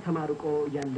ተማርቆ ያለ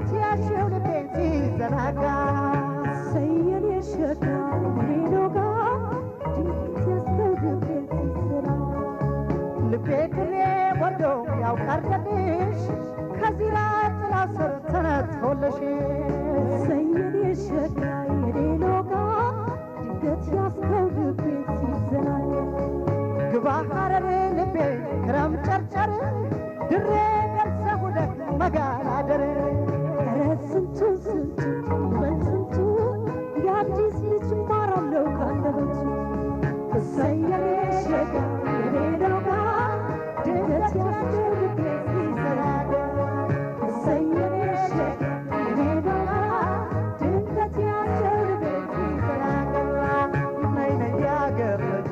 ድንገት ያሸው ልቤን ሲዘናጋ ሰየኔ ሸጋ ሌሎጋ ድንገት ያሸው ልቤን ሲዘናጋ ልቤ ክሬ ወርዶ ያውቃል ቀንሽ ከዚራ ጥላ ስር ተነጥፎልሽ ሰየኔ ሸጋ ሌሎጋ ድንገት ያሸው ልቤን ሲዘናጋ ግባ ሐረር ልቤ ክረም ጨርጨር ድሬ ደርሰህ ውደቅ መጋላደር ኧረ ስንቱ ስንቱ በስንቱ የአዲስ ልጅ ማራለው ካንደበቱ እሰየኔ ሸጋ የሌለው ጋር ድንገት ያሸው ልቤ ሲዘናጋ እሰየኔ ሸጋ የሌለው ጋር ድንገት ያሸው ልቤ ሲዘናጋ ነይ ነይ ያገር ልጅ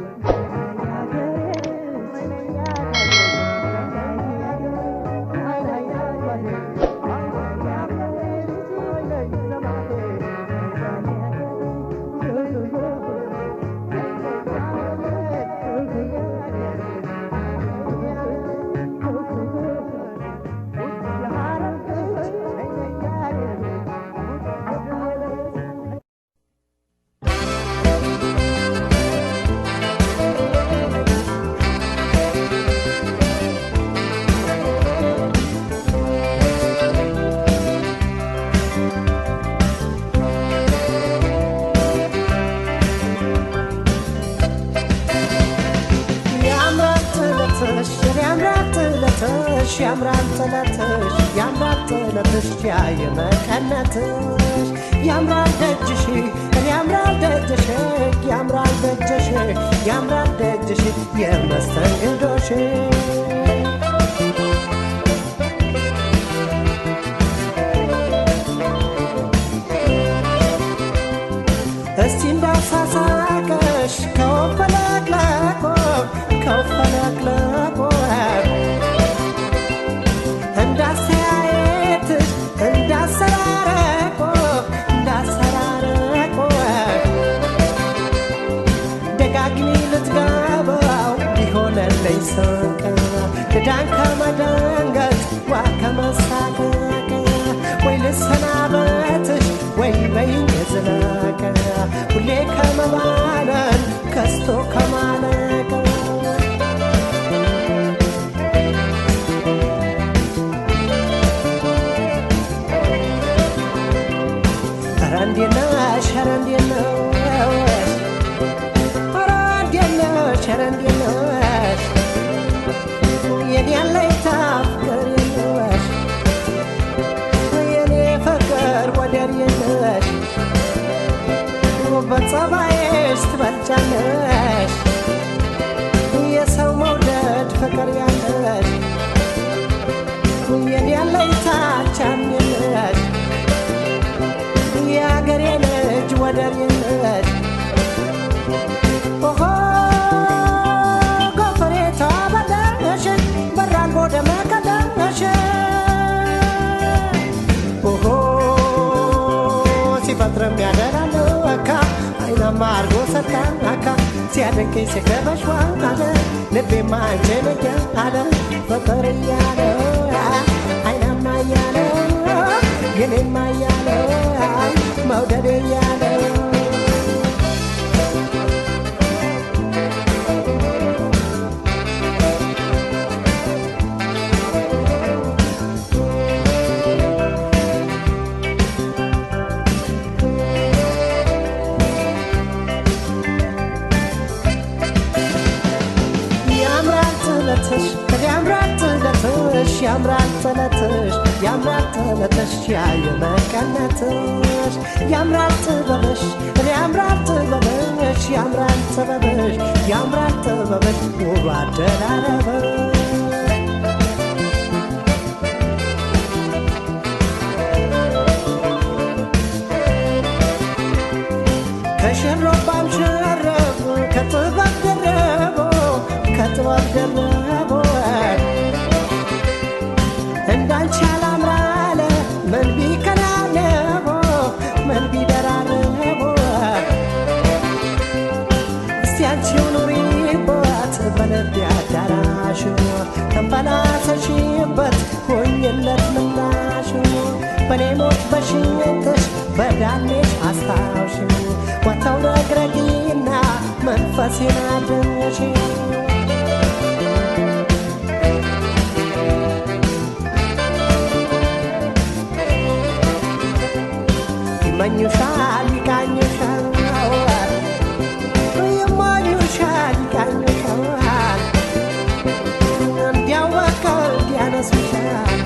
ያምራል ጥለትሽ ያየመቀነትሽ ያምራል ደጅሽ ያምራል ደጅሽ ያምራል ደጅሽ ያምራል ደጅሽ የመስተንግዶሽ እስቲ እንዳሳሳቀሽ ከወፈለቅለቆ ከወፈለቅለቆ እንዳሰያየትሽ እንዳሰራረቆ እንዳሰራረቆ ደጋግሚ ልትገባው ቢሆነልኝ ሰቀ ድዳን ከመደንገጥ ዋ ከመሳቀቅ ወይ ልሰናበትሽ ወይ በይኝ ዝለቀ ሁሌ ከመባነን ከስቶ ከማለቀ ረንዴነሽ ረንዴነሽ ረንዴነሽ ረንዴነሽ የኔ ያለይታ ፍቅር የለሽ የኔ ፍቅር ወደር የለሽ በጸባይሽ ትበልጫለሽ የሰው መውደድ ፍቅር ያለሽ የኔ ያለይታ ቻም የለሽ የአገሬ ልጅ ወደር የለሽ ኦሆ ጎፈሬታ በለሽ በራልቦ ደመቀለሽ ኦሆ ሲፈጥርም ያደራለካ አይናማ አርጎ ሰጣካ ሲያደንቀኝ ሲገባሽ ዋለ ልቤማ አንቺን እያለ ፍቅር እያለ አይናማ እያለ የኔማ እያለ መውደድ እያለ ያምራል ጥለትሽ ያምራል ጥለትሽ ያየመቀነትሽ ያምራል ጥበብሽ ያምራል ጥበብሽ ያምራል ጥበብሽ ያምራል ጥበብሽ ውብ አደራረብሽ ከሽሮባም ሸረብ ከጥበብ ደረቦ ከጥበብ ደረቦ እንዳንቺ አላምራለ ምን ቢከናነቦ ምን ቢደራረቦ እስቲ አንቺው ኑሪበት በልቤ አዳራሽ ተንበላሰሽበት ሆኝለት ምላሽ በኔ ትረዳለች አስታውሽ ወተው ነግረጊና መንፈሴን አድነሽ ይመኙሻል ይቃኙሻል ይመኙሻል ይቃኙሻል እንዲያወቀው እንዲያነሱሻል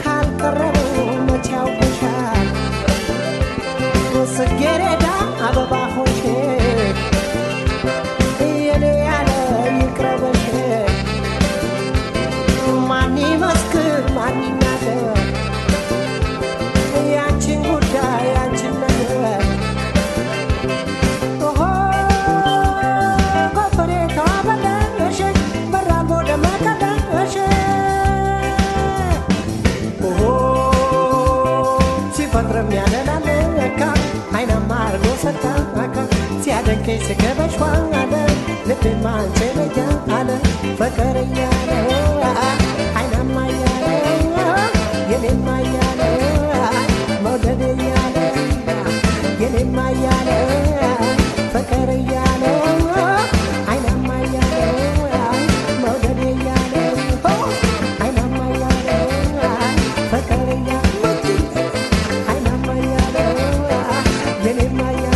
ካልቀረቡ መቼ ያውቁሻል ጽጌረዳ አበባ ሆንሽ የኔ ያለ ይቅረበሽ ማን ይመስክር ማን ይናገር ያንቺን ጉዳይ ያንቺን ነገር ኦሆ ጎፈሬ ተዋበለሽ በራቦ ደመቀለሽ ኦሆ ሲፈጥርም ያለላለካ አይናማ አርጎ ሰጣካ ሲያደንቀኝ ስገበሽ ዋለ ልቤማ አንቺ ነኝ አለ ፍቅር እያለ አይናማ እያለ የኔማ እያለ መውደድ እያለ የኔማ እያለ ፍቅር እያለ አይናማ እያለ መውደድ እያለ አይናማ እያለ ፍቅር እያለ አይናማ እያለ የኔማ እያለ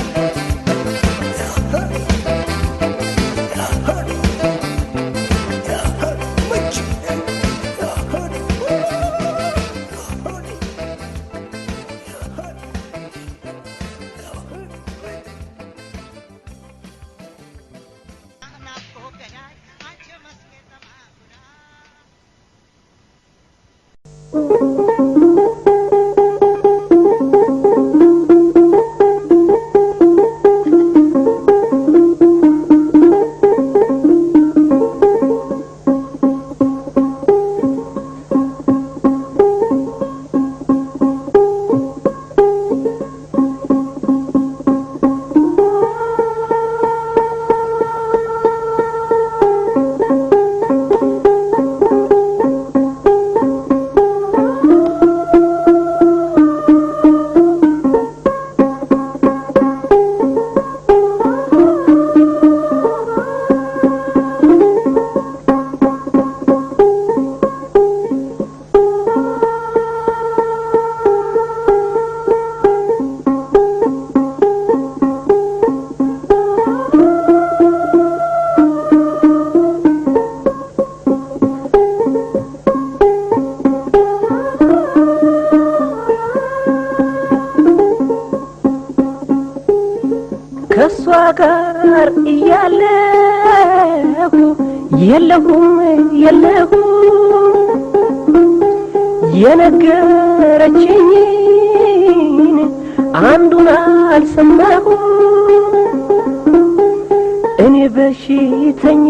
ከሷ ጋር እያለሁ የለሁም የነገረችኝን አንዱን አልሰማሁ እኔ በሽተኛ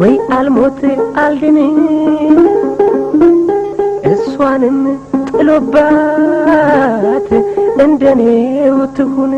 ወይ አልሞት አልድን እሷንም ጥሎባት እንደኔው ትሁን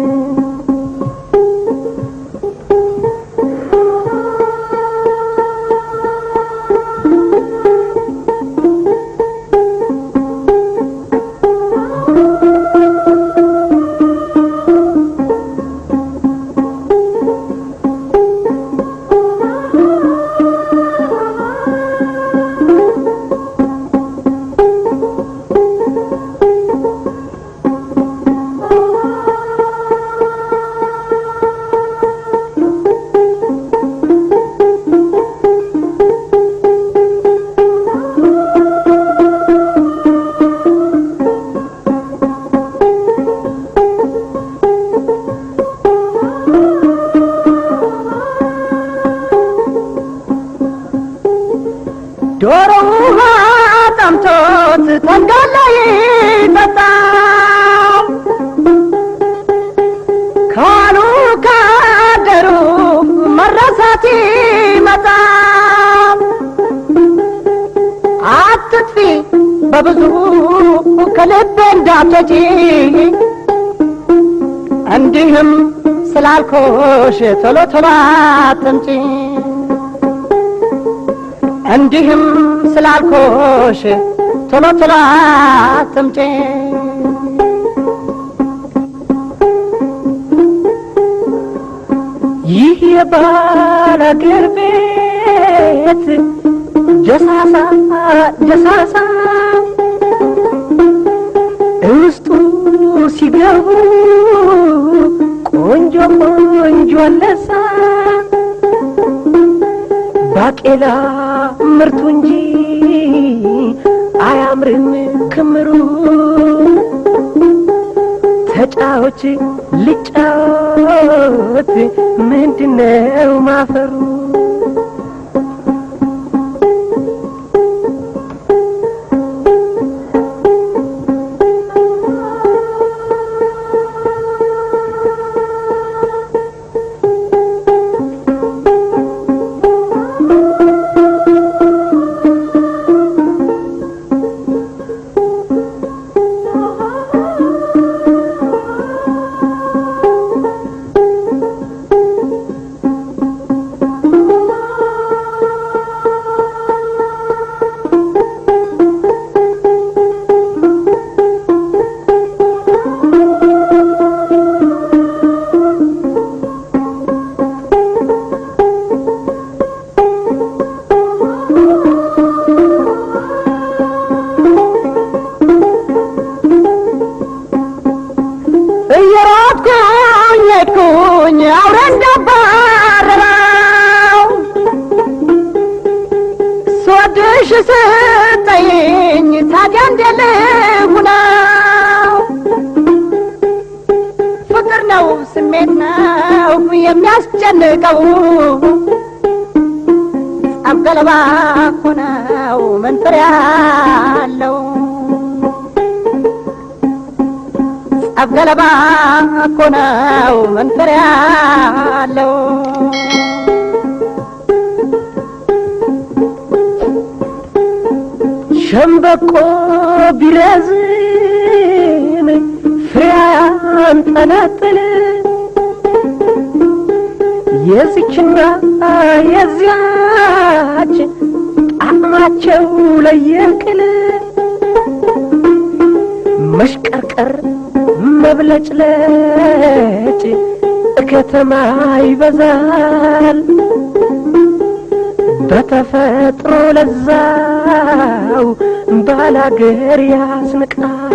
ዶሮ ጠምቶት ተንጋላይ ጠጣ ካሉ ካደሩ መረሳት መጣ አትጥፊ በብዙ ከልብ እንዳትወጪ እንዲህም ስላልኮሽ ቶሎ ቶሎ አትምጪ እንዲህም ስላልኮሽ ቶሎ ቶሎ አትምጪ ይህ የባላገር ቤት ጀሳሳ ጀሳሳ ውስጡ ሲገቡ ቆንጆ ቆንጆ አለሳ ባቄላ ምርቱ እንጂ አያምርም ክምሩ ተጫዎች ልጫወት ምንድነው ማፈሩ ስተይኝ ታዲያ እንደልሁና ፍቅር ነው ስሜት ነው የሚያስጨንቀው ጸብ ገለባ እኮ ነው መንፈር ያለው ጸብ ገለባ እኮ ነው መንፈር ያለው ሸምበቆ ቢረዝም ፍሬ ያንጠለጥል የዚችና የዚያች ጣዕማቸው ለየቅል መሽቀርቀር መብለጭለጭ ከተማ ይበዛል በተፈጥሮ ለዛው ባላገር ያስንቃል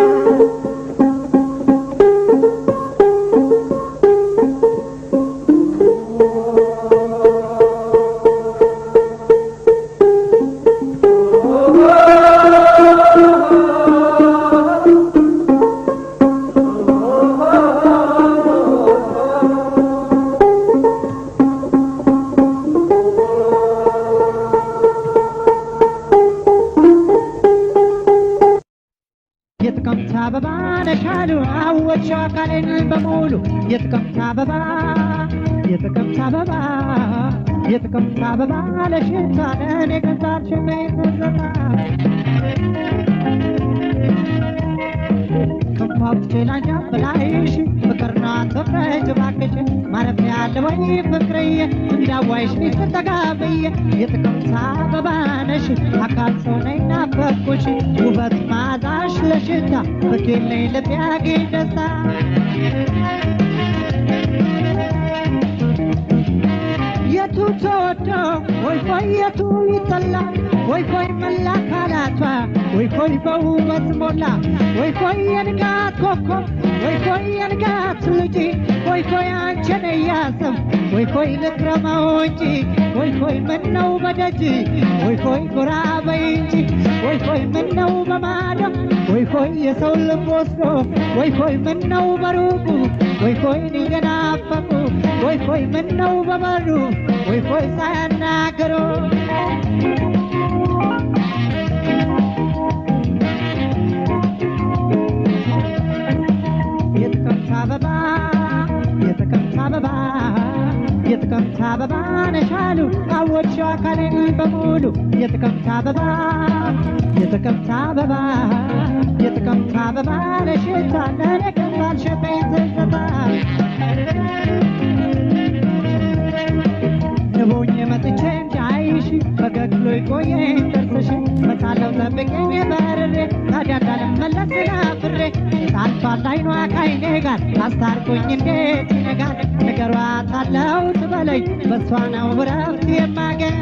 አልፏል አይኗ ካይኔ ጋር አስታርቆኝ እንዴት ይነጋል ነገሯት አለው ትበለኝ በሷ ነው ረፍት የማገኝ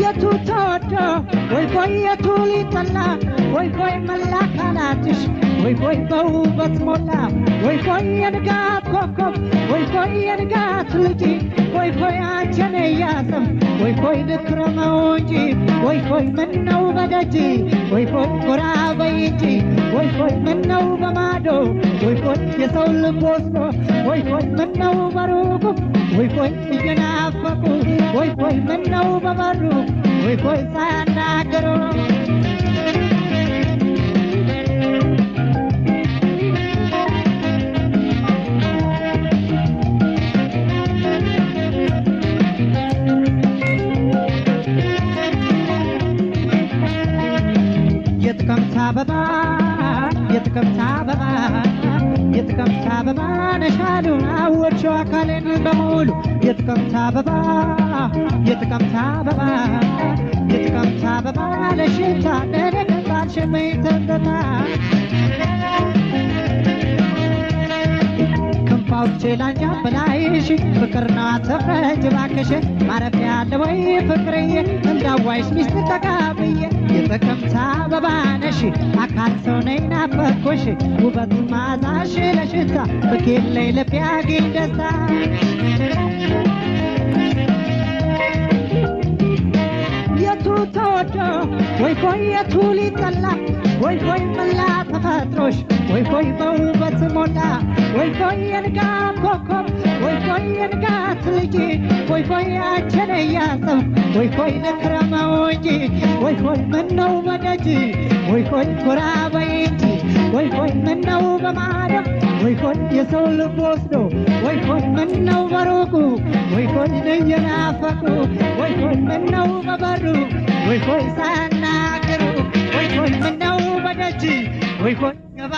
የቱ ተወዶ ወይ ቆይ የቱ ሊጠላ ወይ ቆይ መላካላትሽ ወይ ቆይ በውበት ሞላ ወይ ቆይ የንጋት ኮከብ ወይ ቆይ የንጋት ልጅ ወይ ቆይ አንቺን እያሰም ወይ ቆይ ልክረመው እንጂ ወይ ቆይ ምነው በደጅ ወይ ቆይ ጎራ በይ እንጂ ወይ ቆይ ምነው በማዶ ወይ ቆይ የሰው ልብ ወስዶ ወይ ቆይ ምነው በሩቁ ወይ ቆይ እየናፈቁ ወይ ቆይ ምነው በበሩ ወይ ቆይ ሳያናገሩ የጥቅምት አበባ የጥቅምት አበባ የጥቅምት አበባ ነሻሉ አወርሽው አካሌን በሙሉ የጥቅምት አበባ የጥቅምት አበባ የጥቅምት አበባ ለሽታ ለነገጣል ሸመይተንደታ ክንፋውቼ ላንጃ በላይሽ ፍቅርና ተፍረጅ ባክሽ ማረፊያ አለ ወይ ፍቅርዬ እንዳዋይሽ ሚስት ተቃብዬ የጥቅምት አበባ ነሽ አካል ሰው ነኝ ናፈቅኩሽ ውበት ማዛሽ ለሽታ ፍቅር ላይ ልብ ያገኝ ደስታ የቱ ተወዶ ወይ ቆይ የቱ ሊጠላ ወይ ቆይ መላ ተፈጥሮሽ ወይ ቆይ በውበት ሞላ ወይ ቆይ የንጋት ኮከብ ወይ ቆይ የንጋት ልጅ ወይ ቆይ አንቺን እያሰብ ወይ ቆይ ልክረመው እንጂ ወይ ቆይ ምነው በደጅ ወይ ቆይ ጎራ በይ እንጂ ወይ ቆይ ምነው በማዶ ወይ ቆይ የሰው ልብ ወስዶ ወይ ቆይ ምነው በሩቁ ወይ ቆይ እየናፈቁ ወይ ቆይ ምነው በበሩ ወይ ቆይ ሳያናግሩ ወይ ቆይ ምነው በደጅ ወይ ቆይ ገባ